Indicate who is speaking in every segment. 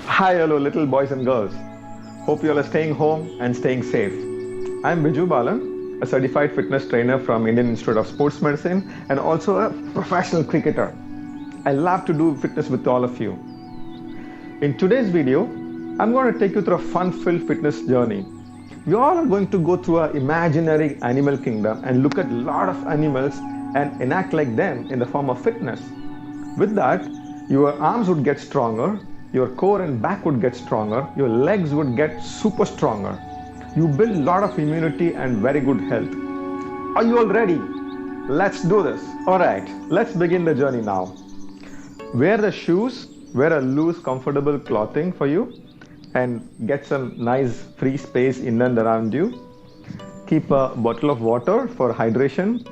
Speaker 1: Hi, hello, little boys and girls. Hope you all are staying home and staying safe. I'm Biju Balan, a certified fitness trainer from Indian Institute of Sports Medicine and also a professional cricketer. I love to do fitness with all of you. In today's video, I'm going to take you through a fun-filled fitness journey. We all are going to go through an imaginary animal kingdom and look at a lot of animals and enact like them in the form of fitness. With that, your arms would get stronger, your core and back would get stronger, your legs would get super stronger. You build a lot of immunity and very good health. Are you all ready? Let's do this. Alright, let's begin the journey now. Wear the shoes, wear a loose, comfortable clothing for you, and get some nice free space in and around you. Keep a bottle of water for hydration.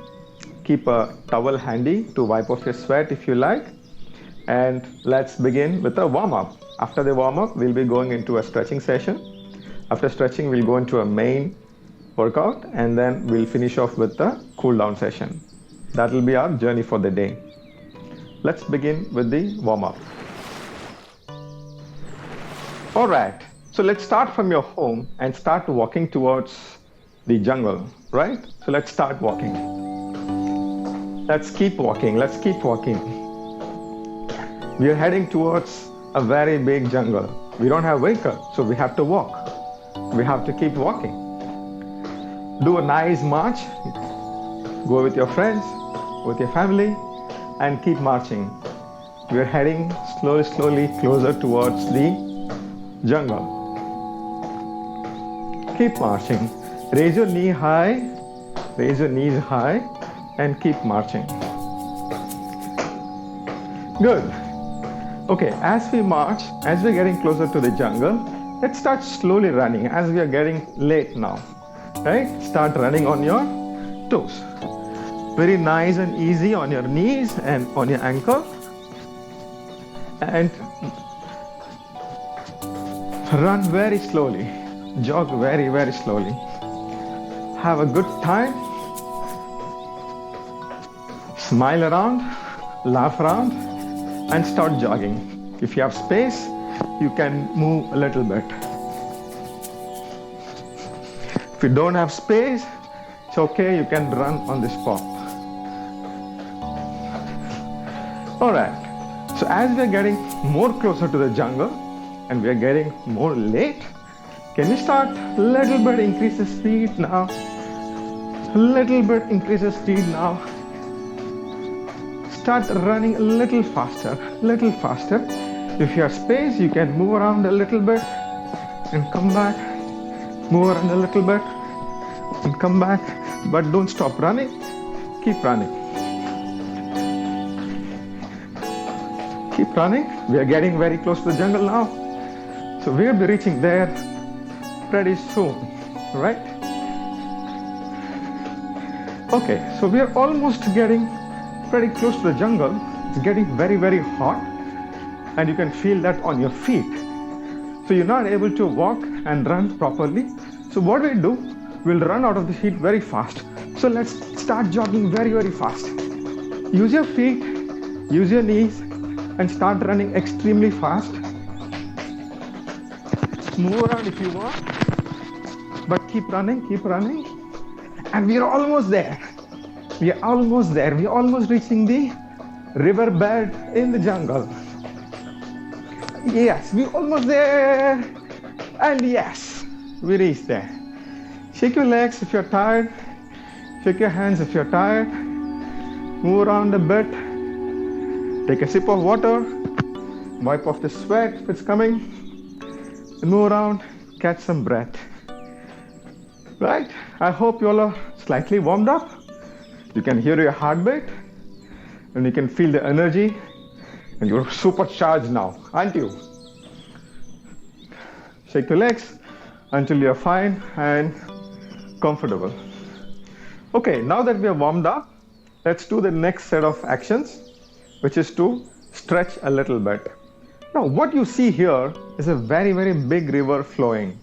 Speaker 1: Keep a towel handy to wipe off your sweat if you like. And let's begin with a warm-up. After the warm-up, we'll be going into a stretching session. After stretching, we'll go into a main workout, and then we'll finish off with the cool-down session. That will be our journey for the day. Let's begin with the warm-up. All right, so let's start from your home and start walking towards the jungle, right? So let's start walking. Let's keep walking, let's keep walking. We are heading towards a very big jungle. We don't have vehicle, so we have to walk. We have to keep walking. Do a nice march. Go with your friends, with your family, and keep marching. We are heading slowly closer towards the jungle. Keep marching. Raise your knee high, raise your knees high, and keep marching. Good. Okay, as we march, as we're getting closer to the jungle, let's start slowly running as we are getting late now, right? Start running on your toes. Very nice and easy on your knees and on your ankle. And run very slowly. Jog very slowly. Have a good time. Smile around, laugh around, and start jogging. If you have space, you can move a little bit. If you don't have space, it's okay, you can run on the spot. Alright, so as we are getting more closer to the jungle and we are getting more late, can you start a little bit increase the speed now? A little bit increase the speed now. Start running a little faster. If you have space, you can move around a little bit and come back. Move around a little bit and come back. But don't stop running. Keep running. Keep running. We are getting very close to the jungle now. So we'll be reaching there pretty soon, right? Okay, so we are almost getting pretty close to the jungle. It's getting very hot, and you can feel that on your feet. So you're not able to walk and run properly. So what we'll do, we'll run out of the heat very fast. So let's start jogging very fast. Use your feet, use your knees, and start running extremely fast. Move around if you want, but keep running. And we are almost there. We are almost reaching the riverbed in the jungle. Yes, we're almost there. And yes, we reached there. Shake your legs if you're tired. Shake your hands if you're tired. Move around a bit. Take a sip of water. Wipe off the sweat if it's coming. And move around. Catch some breath. Right? I hope you all are slightly warmed up. You can hear your heartbeat and you can feel the energy, and you're supercharged now, aren't you? Shake your legs until you're fine and comfortable. Okay, now that we are warmed up, let's do the next set of actions, which is to stretch a little bit. Now, what you see here is a very big river flowing.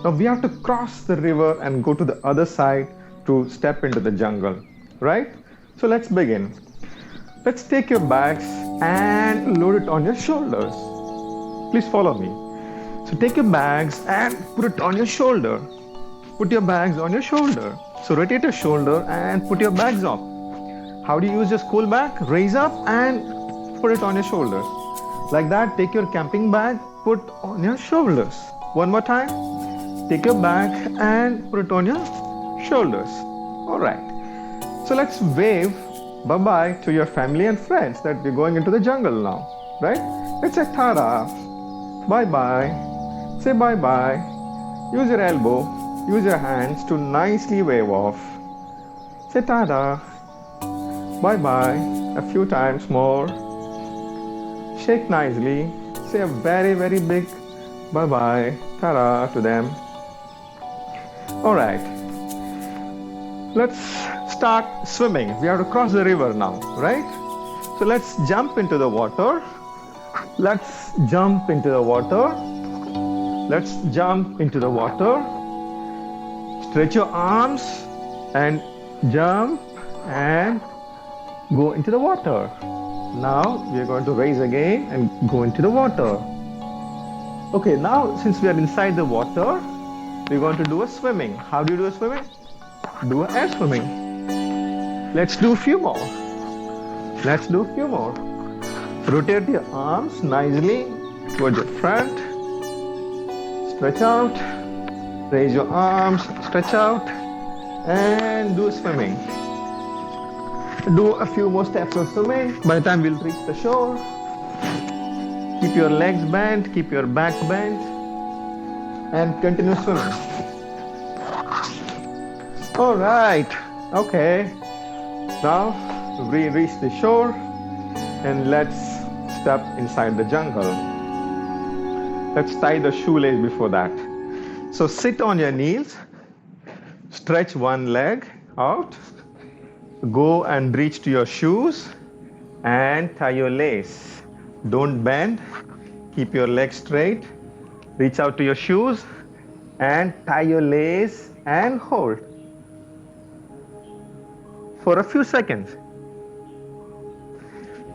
Speaker 1: Now we have to cross the river and go to the other side to step into the jungle, right? So let's begin. Let's take your bags and load it on your shoulders. Please follow me. So take your bags and put it on your shoulder. Put your bags on your shoulder. So rotate your shoulder and put your bags up. How do you use your school bag? Raise up and put it on your shoulders. Like that, take your camping bag, put on your shoulders. One more time. Take your bag and put it on your shoulders. All right. So let's wave bye-bye to your family and friends that we're going into the jungle now, right? Let's say ta-da, bye-bye, say bye-bye. Use your elbow, use your hands to nicely wave off. Say ta-da, bye-bye, a few times more. Shake nicely, say a very, very big bye-bye, ta-da to them. All right, let's start swimming. We have to cross the river now, right? So let's jump into the water. Let's jump into the water. Let's jump into the water. Stretch your arms and jump and go into the water. Now we are going to raise again and go into the water. Okay, now since we are inside the water, we're going to do a swimming. How do you do a swimming? Do a air swimming. Let's do a few more. Let's do a few more. Rotate your arms nicely towards your front. Stretch out. Raise your arms, stretch out, and do swimming. Do a few more steps of swimming. By the time we'll reach the shore, keep your legs bent, keep your back bent, and continue swimming. All right. Okay. Now we reach the shore and let's step inside the jungle. Let's tie the shoelace before that. So sit on your knees, stretch one leg out, go and reach to your shoes and tie your lace. Don't bend, keep your legs straight, reach out to your shoes and tie your lace and hold for a few seconds.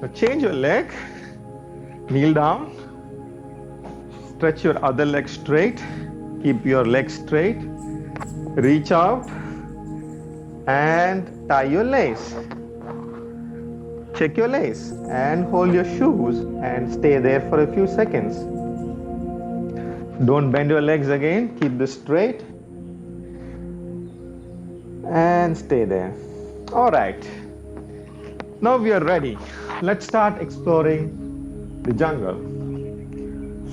Speaker 1: Now change your leg, kneel down, stretch your other leg straight, keep your legs straight, reach out and tie your lace. Check your lace and hold your shoes and stay there for a few seconds. Don't bend your legs again, keep this straight and stay there. All right, now we are ready. Let's start exploring the jungle.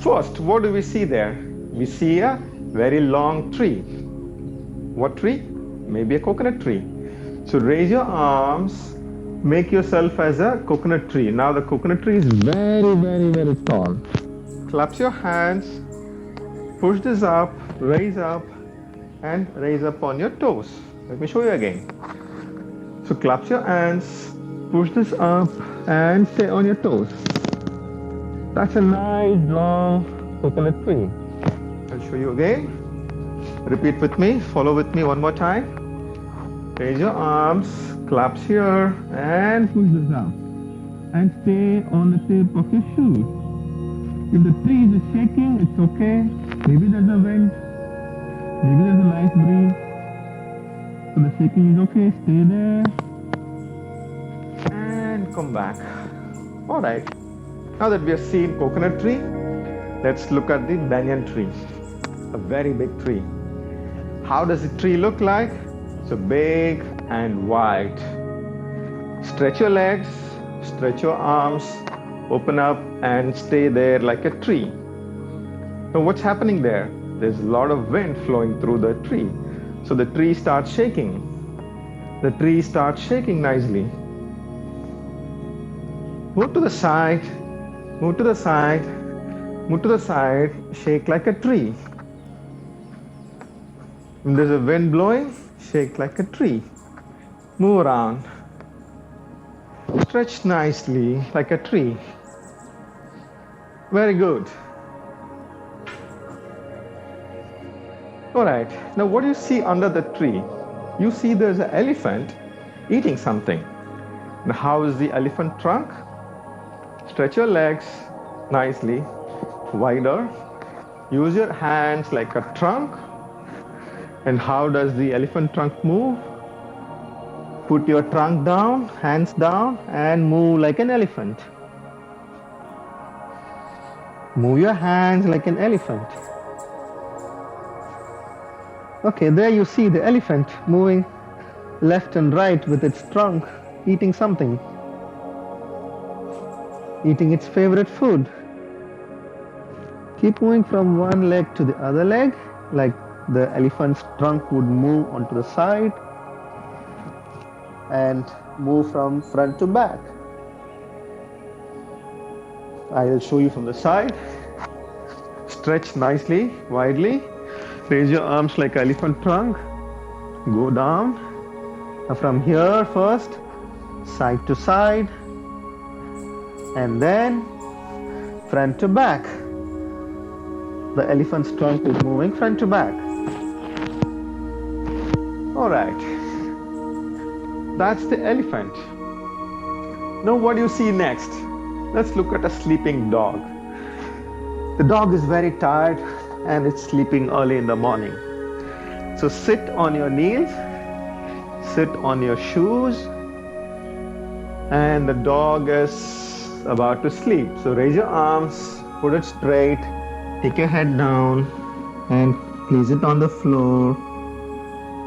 Speaker 1: First, what do we see there? We see a very long tree. What tree? Maybe a coconut tree. So raise your arms, make yourself as a coconut tree. Now the coconut tree is very, very, very tall. Clap your hands, push this up, and raise up on your toes. Let me show you again. So clap your hands, push this up, and stay on your toes. That's a nice long coconut tree. I'll show you again. Repeat with me, follow with me one more time. Raise your arms, claps here, and push this up. And stay on the tip of your shoe. If the tree is shaking, it's okay. Maybe there's a wind. Maybe there's a nice breeze. So the shaking is okay, stay there. And come back. Alright. Now that we have seen coconut tree, let's look at the banyan tree. A very big tree. How does the tree look like? So big and wide. Stretch your legs, stretch your arms, open up and stay there like a tree. Now what's happening there? There's a lot of wind flowing through the tree. So the tree starts shaking. The tree starts shaking nicely. Move to the side, move to the side, move to the side, shake like a tree. When there's a wind blowing, shake like a tree. Move around. Stretch nicely like a tree. Very good. Alright, now what do you see under the tree? You see there's an elephant eating something. Now, how is the elephant trunk? Stretch your legs nicely, wider. Use your hands like a trunk. And how does the elephant trunk move? Put your trunk down, hands down, and move like an elephant. Move your hands like an elephant. Okay, there you see the elephant moving left and right with its trunk, eating something, eating its favorite food. Keep moving from one leg to the other leg, like the elephant's trunk would move onto the side, and move from front to back. I will show you from the side. Stretch nicely, widely. Raise your arms like elephant trunk. Go down. Now from here first, side to side, and then front to back. The elephant's trunk is moving front to back. All right. That's the elephant. Now what do you see next? Let's look at a sleeping dog. The dog is very tired and it's sleeping early in the morning. So sit on your knees, sit on your shoes, and the dog is about to sleep. So raise your arms, put it straight, take your head down and place it on the floor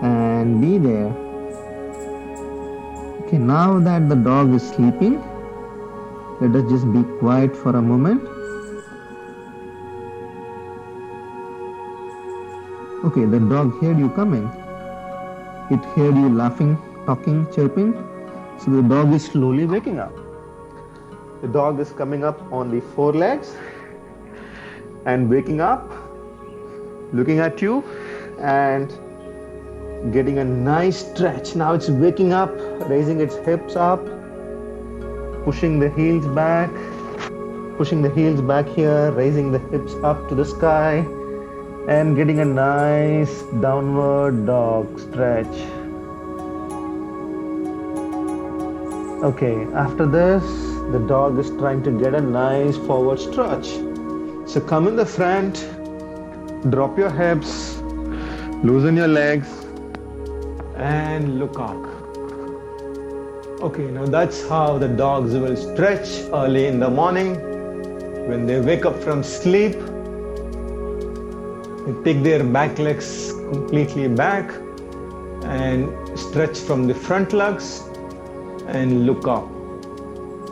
Speaker 1: and be there. Okay, now that the dog is sleeping, let us just be quiet for a moment. Okay, the dog heard you coming. It heard you laughing, talking, chirping. So the dog is slowly waking up. The dog is coming up on the forelegs and waking up, looking at you and getting a nice stretch. Now it's waking up, raising its hips up, pushing the heels back here, raising the hips up to the sky, and getting a nice downward dog stretch. Okay, after this, the dog is trying to get a nice forward stretch. So come in the front, drop your hips, loosen your legs, and look up. Okay, now that's how the dogs will stretch early in the morning. When they wake up from sleep, they take their back legs completely back and stretch from the front legs and look up.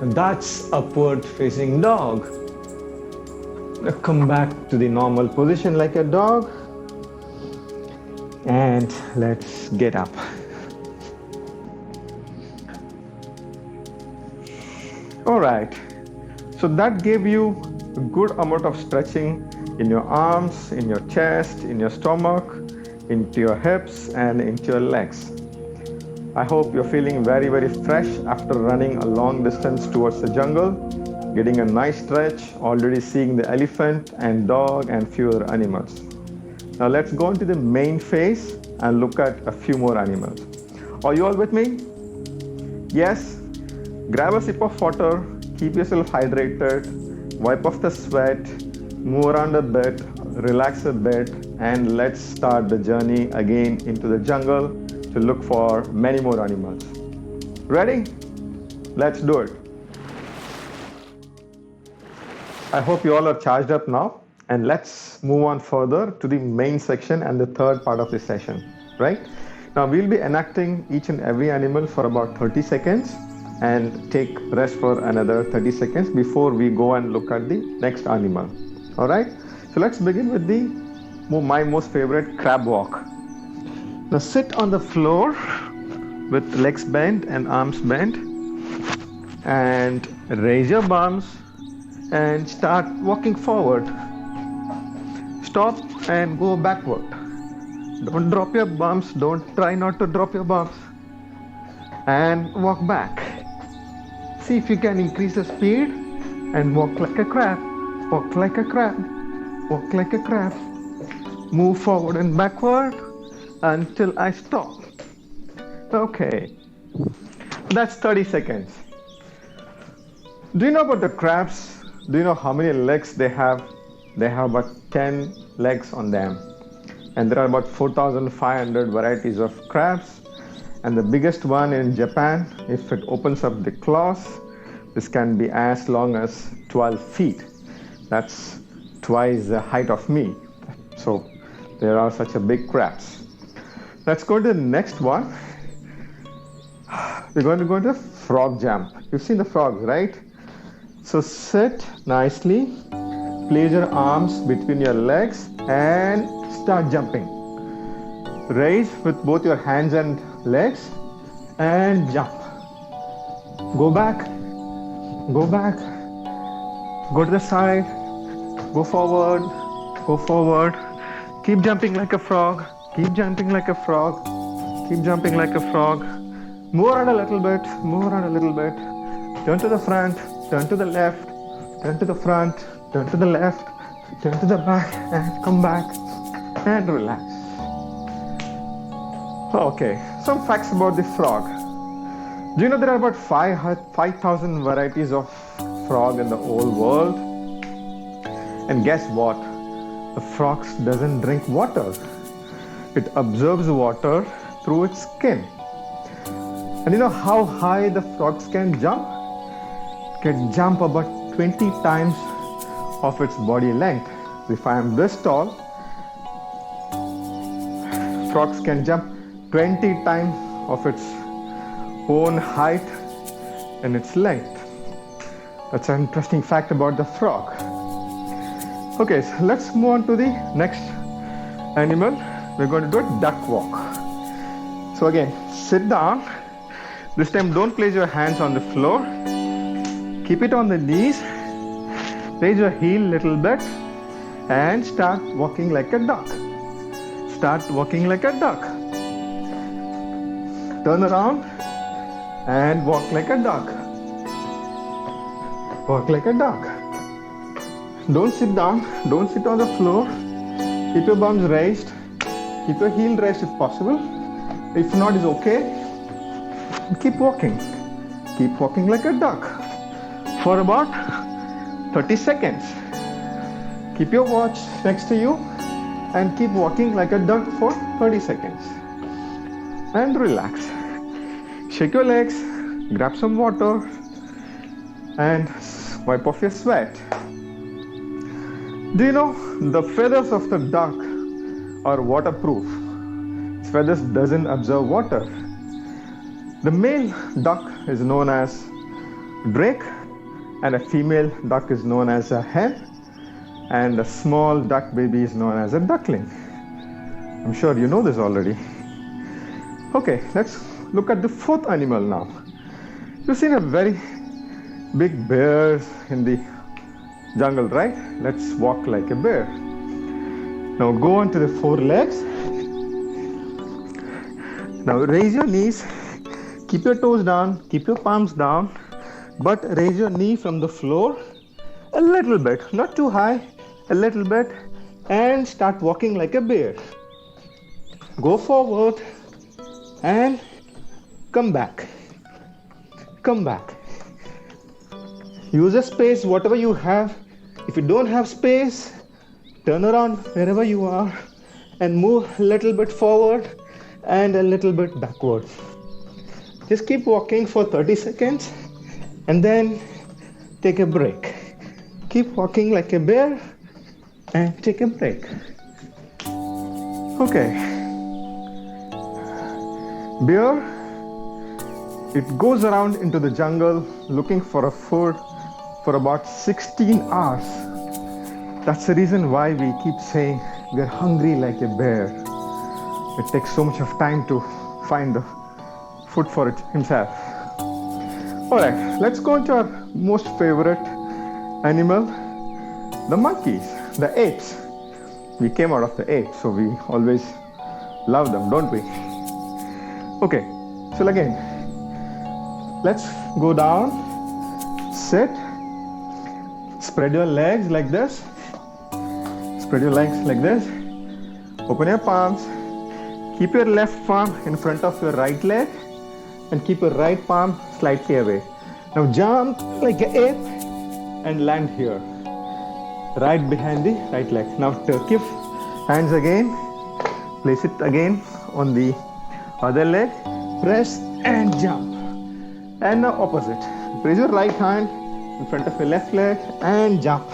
Speaker 1: And that's upward facing dog. Now come back to the normal position like a dog. And let's get up. All right, so that gave you a good amount of stretching in your arms, in your chest, in your stomach, into your hips and into your legs. I hope you're feeling very, very fresh after running a long distance towards the jungle, getting a nice stretch, already seeing the elephant and dog and few other animals. Now let's go into the main phase and look at a few more animals. Are you all with me? Yes? Grab a sip of water, keep yourself hydrated, wipe off the sweat, move around a bit, relax a bit, and let's start the journey again into the jungle to look for many more animals. Ready? Let's do it. I hope you all are charged up now. And let's move on further to the main section and the third part of the session, right? Now we'll be enacting each and every animal for about 30 seconds and take rest for another 30 seconds before we go and look at the next animal. All right? So let's begin with my most favorite crab walk. Now sit on the floor with legs bent and arms bent and raise your bums and start walking forward. Stop and go backward. Don't drop your bumps. Try not to drop your bumps. And walk back. See if you can increase the speed and walk like a crab. Walk like a crab. Walk like a crab. Move forward and backward until I stop. Okay. That's 30 seconds. Do you know about the crabs? Do you know how many legs they have? They have about 10 legs on them. And there are about 4,500 varieties of crabs. And the biggest one in Japan, if it opens up the claws, this can be as long as 12 feet. That's twice the height of me. So there are such a big crabs. Let's go to the next one. We're going to go into frog jump. You've seen the frogs, right? So sit nicely, place your arms between your legs and start jumping. Raise with both your hands and legs and jump. Go back, go back, go to the side, go forward, go forward. Keep jumping like a frog, keep jumping like a frog, keep jumping like a frog. Move around a little bit, move around a little bit. Turn to the front, turn to the left, turn to the front, turn to the left, turn to the back, and come back and relax. Okay, some facts about the frog. Do you know there are about 5,000 varieties of frog in the whole world? And guess what? The frog doesn't drink water. It absorbs water through its skin. And you know how high the frogs can jump? It can jump about 20 times of its body length. If I am this tall, frogs can jump 20 times of its own height and its length. That's an interesting fact about the frog. Okay, so let's move on to the next animal. We're going to do a duck walk. So again, sit down. This time don't place your hands on the floor. Keep it on the knees. Raise your heel a little bit and start walking like a duck. Start walking like a duck. Turn around and walk like a duck. Walk like a duck. Don't sit down. Don't sit on the floor. Keep your bums raised. Keep your heel raised if possible. If not, it's okay. Keep walking. Keep walking like a duck for about 30 seconds. Keep your watch next to you and keep walking like a duck for 30 seconds. And relax. Shake your legs, grab some water, and wipe off your sweat. Do you know the feathers of the duck are waterproof? Its feathers doesn't absorb water. The male duck is known as drake, and a female duck is known as a hen, and a small duck baby is known as a duckling. I'm sure you know this already. Okay, let's look at the fourth animal now. You've seen a very big bear in the jungle, right? Let's walk like a bear. Now go on to the four legs. Now raise your knees. Keep your toes down, keep your palms down, but raise your knee from the floor a little bit, not too high, a little bit, and start walking like a bear. Go forward and come back. Come back. Use a space, whatever you have. If you don't have space, turn around wherever you are and move a little bit forward and a little bit backward. Just keep walking for 30 seconds and then take a break. Keep walking like a bear and take a break. Okay. Bear, it goes around into the jungle looking for a food for about 16 hours. That's the reason why we keep saying we're hungry like a bear. It takes so much of time to find the food for it himself. Alright, let's go into our most favorite animal, the monkeys, the apes. We came out of the apes, so we always love them, don't we? Okay, so again, let's go down, sit, spread your legs like this, spread your legs like this, open your palms, keep your left palm in front of your right leg, and keep your right palm slightly away. Now jump like an ape and land here, right behind the right leg. Now turkey hands again, place it again on the other leg, press and jump. And now opposite. Place your right hand in front of your left leg and jump.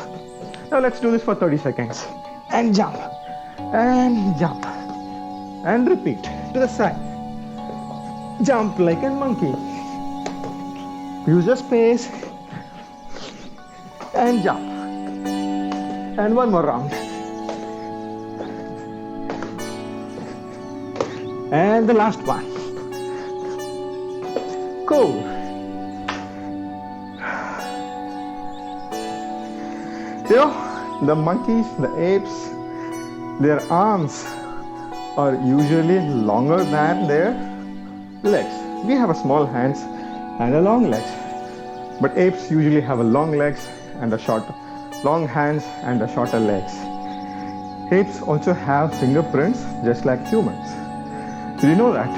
Speaker 1: Now let's do this for 30 seconds. And jump. And jump. And repeat to the side. Jump like a monkey. Use your space. And jump. And one more round. And the last one. Cool. You know, the monkeys, the apes, their arms are usually longer than their legs. We have a small hands and a long legs, but apes usually have a long legs and long hands and a shorter legs. Apes also have fingerprints just like humans. Did you know that?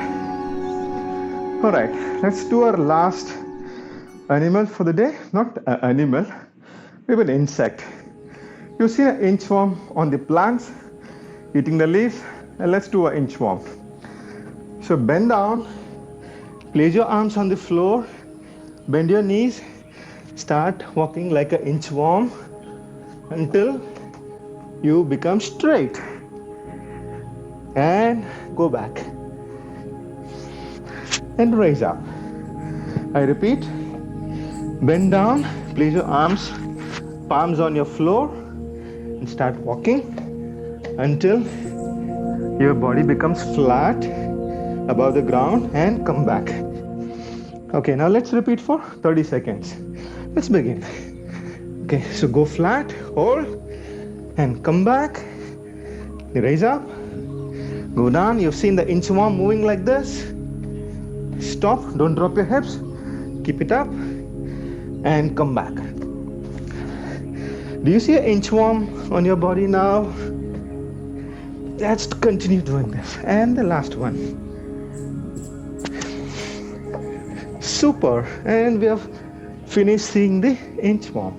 Speaker 1: Alright, let's do our last animal for the day. Not an animal, we have an insect. You see an inchworm on the plants eating the leaves, and let's do an inchworm. So bend down, place your arms on the floor, bend your knees, start walking like an inchworm until you become straight. And go back. And raise up. I repeat, bend down, place your arms, palms on your floor, and start walking until your body becomes flat above the ground and come back. Okay, now let's repeat for 30 seconds. Let's begin. Okay, so go flat, hold, and come back. Raise up, go down. You've seen the inchworm moving like this. Stop, don't drop your hips, keep it up, and come back. Do you see an inchworm on your body now? Let's continue doing this. And the last one. Super, and we have finished seeing the inchworm.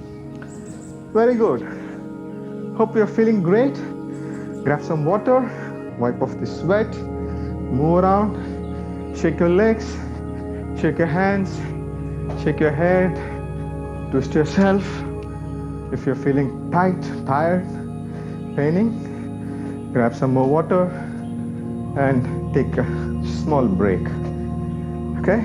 Speaker 1: Very good. Hope you're feeling great. Grab some water, wipe off the sweat, move around. Shake your legs, shake your hands, shake your head, twist yourself. If you're feeling tight, tired, paining, grab some more water and take a small break. Okay?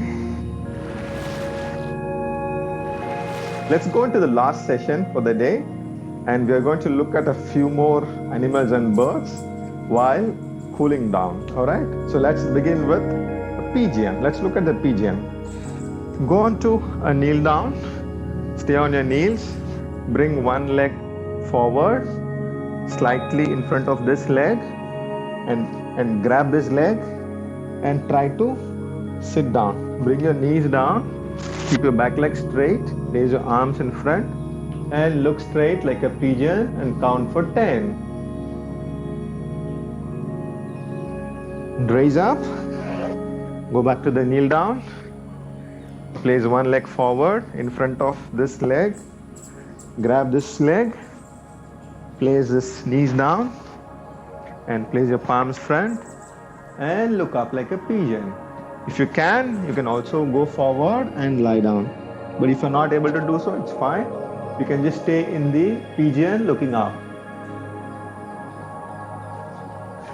Speaker 1: Let's go into the last session for the day, and we are going to look at a few more animals and birds while cooling down. All right? So let's begin with pigeon. Let's look at the pigeon. Go on to a kneel down, stay on your knees, bring one leg forward, slightly in front of this leg, and grab this leg and try to sit down. Bring your knees down, keep your back leg straight, raise your arms in front, and look straight like a pigeon and count for 10. Raise up. Go back to the kneel down. Place one leg forward in front of this leg. Grab this leg. Place this knees down. And place your palms front. And look up like a pigeon. If you can also go forward and lie down. But if you're not able to do so, it's fine. You can just stay in the pigeon looking up.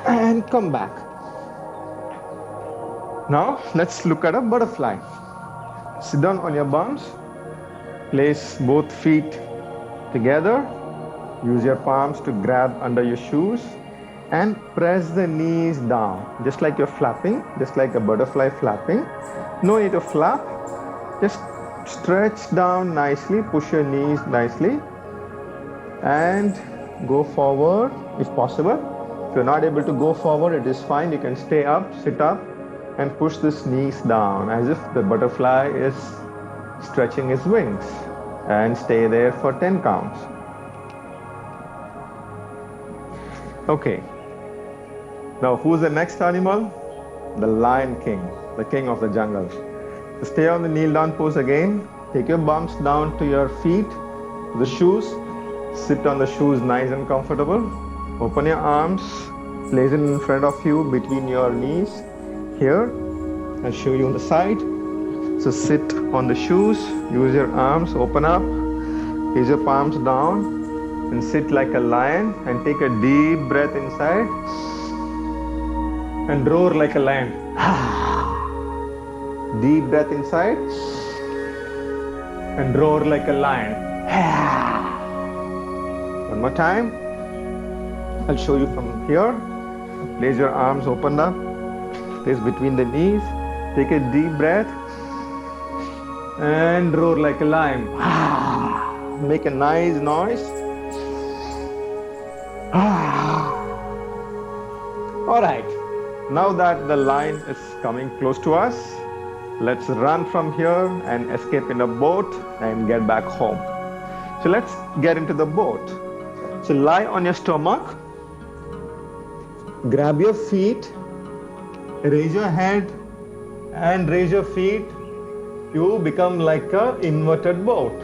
Speaker 1: And come back. Now let's look at a butterfly. Sit down on your bums. Place both feet together. Use your palms to grab under your shoes and press the knees down, just like you're flapping, just like a butterfly flapping. No need to flap. Just stretch down nicely, push your knees nicely, and go forward if possible. If you're not able to go forward, it is fine. You can stay up, sit up, and push this knees down as if the butterfly is stretching its wings, and stay there for 10 counts. Okay. Now, who's the next animal? The lion king, the king of the jungle. Stay on the kneel down pose again. Take your bumps down to your feet, the shoes. Sit on the shoes nice and comfortable. Open your arms. Place it in front of you between your knees. Here, I'll show you on the side. So sit on the shoes. Use your arms. Open up. Place your palms down. And sit like a lion. And take a deep breath inside. And roar like a lion. Deep breath inside and roar like a lion. One more time. I'll show you from here. Place your arms open up. Place between the knees. Take a deep breath and roar like a lion. Make a nice noise. All right. Now that the lion is coming close to us, let's run from here and escape in a boat and get back home. So let's get into the boat. So lie on your stomach, grab your feet, raise your head and raise your feet. You become like an inverted boat.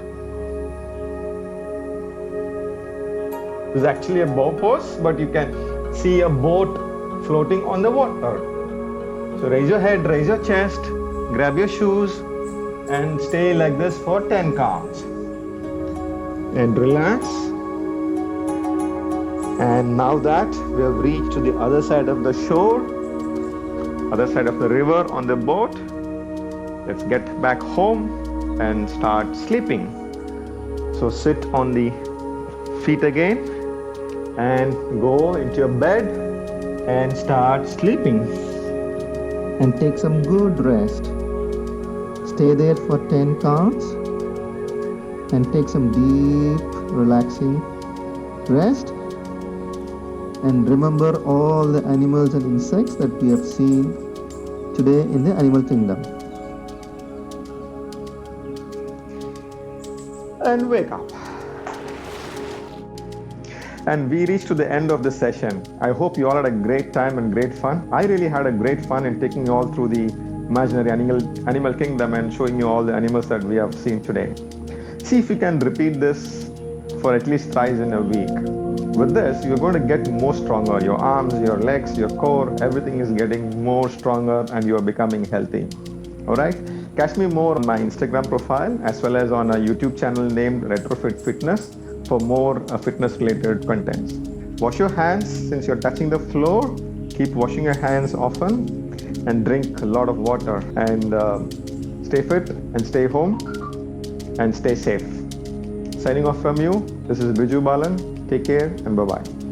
Speaker 1: This is actually a bow pose, but you can see a boat floating on the water. So raise your head, raise your chest, grab your shoes and stay like this for 10 counts. And relax. And now that we have reached to the other side of the shore, other side of the river on the boat, let's get back home and start sleeping. So sit on the feet again and go into your bed and start sleeping. And take some good rest. Stay there for 10 counts and take some deep, relaxing rest. And remember all the animals and insects that we have seen today in the animal kingdom. And wake up. And we reached to the end of the session. I hope you all had a great time and great fun. I really had a great fun in taking you all through the imaginary animal kingdom and showing you all the animals that we have seen today. See if you can repeat this for at least thrice in a week. With this, you're going to get more stronger. Your arms, your legs, your core, everything is getting more stronger and you are becoming healthy. All right? Catch me more on my Instagram profile as well as on a YouTube channel named Retrofit Fitness for more fitness related contents. Wash your hands since you're touching the floor. Keep washing your hands often and drink a lot of water and stay fit and stay home and stay safe. Signing off from you, this is Biju Balan. Take care and bye-bye.